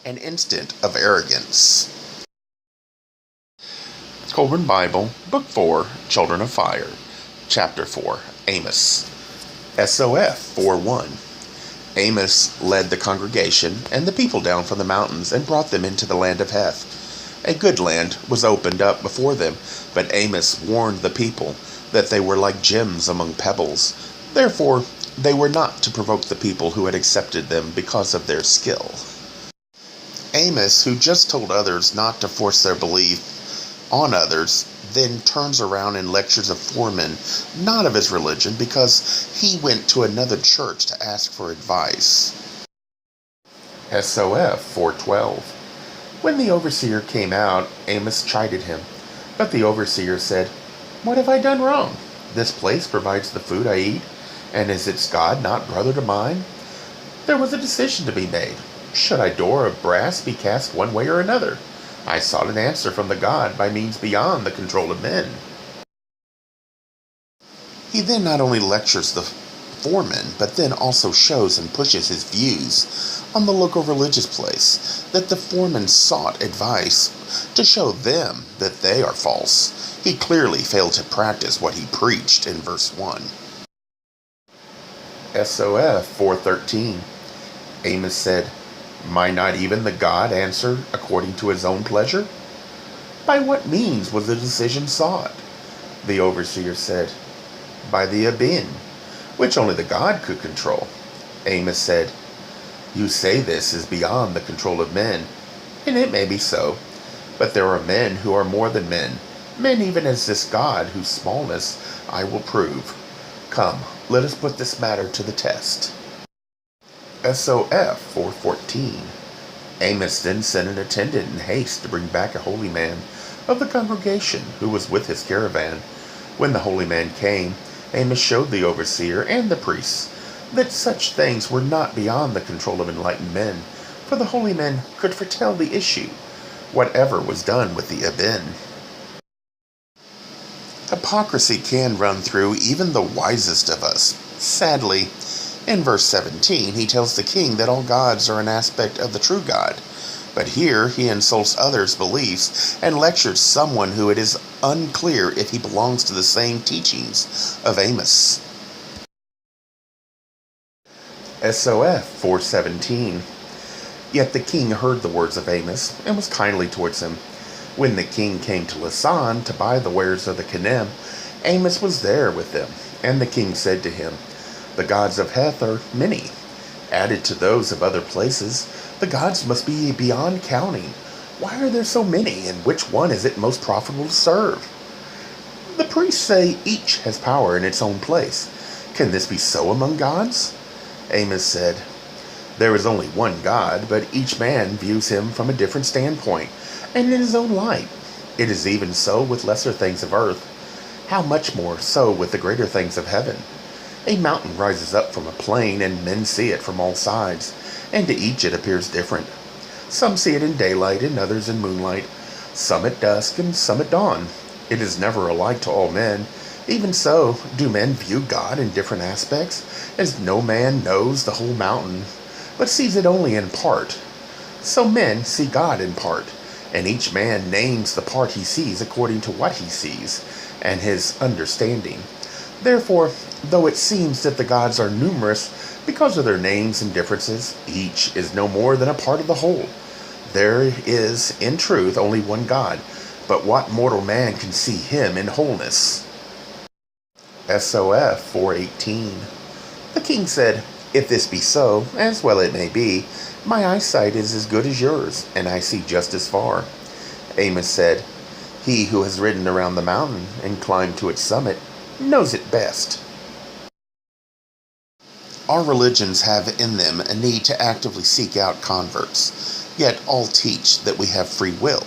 An instant of arrogance. Kolbrin Bible, Book 4, Children of Fire, Chapter 4, Amos. SOF 4:1. Amos led the congregation and the people down from the mountains and brought them into the land of Heth. A good land was opened up before them, but Amos warned the people that they were like gems among pebbles. Therefore, they were not to provoke the people who had accepted them because of their skill. Amos, who just told others not to force their belief on others, then turns around and lectures a foreman not of his religion because he went to another church to ask for advice. SOF 4:12. When the overseer came out, Amos chided him. But the overseer said, "What have I done wrong? This place provides the food I eat, and is its God not brother to mine? There was a decision to be made. Should a door of brass be cast one way or another? I sought an answer from the God by means beyond the control of men." He then not only lectures the foreman, but then also shows and pushes his views on the local religious place, that the foreman sought advice to show them that they are false. He clearly failed to practice what he preached in verse 1. SOF 4:13. Amos said, "Might not even the God answer according to his own pleasure? By what means was the decision sought?" The overseer said, "By the Abin, which only the God could control." Amos said, "You say this is beyond the control of men, and it may be so, but there are men who are more than men even as this God, whose smallness I will prove. Come, let us put this matter to the test." SOF 4:14. Amos then sent an attendant in haste to bring back a holy man of the congregation who was with his caravan. When the holy man came, Amos showed the overseer and the priests that such things were not beyond the control of enlightened men, for the holy men could foretell the issue, whatever was done with the Abin. Hypocrisy can run through even the wisest of us. Sadly, in verse 17, he tells the king that all gods are an aspect of the true God. But here he insults others' beliefs and lectures someone who it is unclear if he belongs to the same teachings of Amos. SOF 4:17. Yet the king heard the words of Amos and was kindly towards him. When the king came to Lasan to buy the wares of the Kenem, Amos was there with them, and the king said to him, "The gods of Heth are many. Added to those of other places, the gods must be beyond counting. Why are there so many, and which one is it most profitable to serve? The priests say each has power in its own place. Can this be so among gods?" Amos said, "There is only one God, but each man views him from a different standpoint, and in his own light. It is even so with lesser things of earth. How much more so with the greater things of heaven? A mountain rises up from a plain, and men see it from all sides, and to each it appears different. Some see it in daylight, and others in moonlight, some at dusk, and some at dawn. It is never alike to all men. Even so, do men view God in different aspects, as no man knows the whole mountain, but sees it only in part. So men see God in part, and each man names the part he sees according to what he sees, and his understanding. Therefore, though it seems that the gods are numerous because of their names and differences, each is no more than a part of the whole. There is, in truth, only one God, but what mortal man can see him in wholeness?" SOF 4:18. The king said, "If this be so, as well it may be, my eyesight is as good as yours, and I see just as far." Amos said, "He who has ridden around the mountain and climbed to its summit knows it best." Our religions have in them a need to actively seek out converts, yet all teach that we have free will.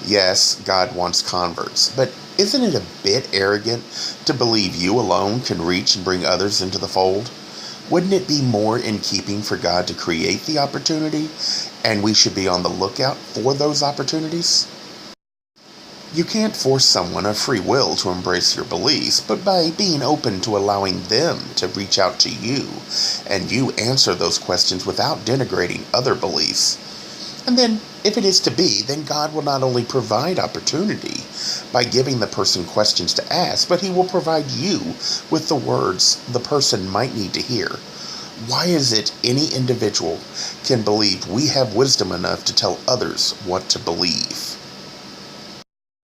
Yes, God wants converts, but isn't it a bit arrogant to believe you alone can reach and bring others into the fold? Wouldn't it be more in keeping for God to create the opportunity, and we should be on the lookout for those opportunities? You can't force someone of free will to embrace your beliefs, but by being open to allowing them to reach out to you, and you answer those questions without denigrating other beliefs, And then, if it is to be, then God will not only provide opportunity by giving the person questions to ask, but he will provide you with the words the person might need to hear. Why is it any individual can believe we have wisdom enough to tell others what to believe?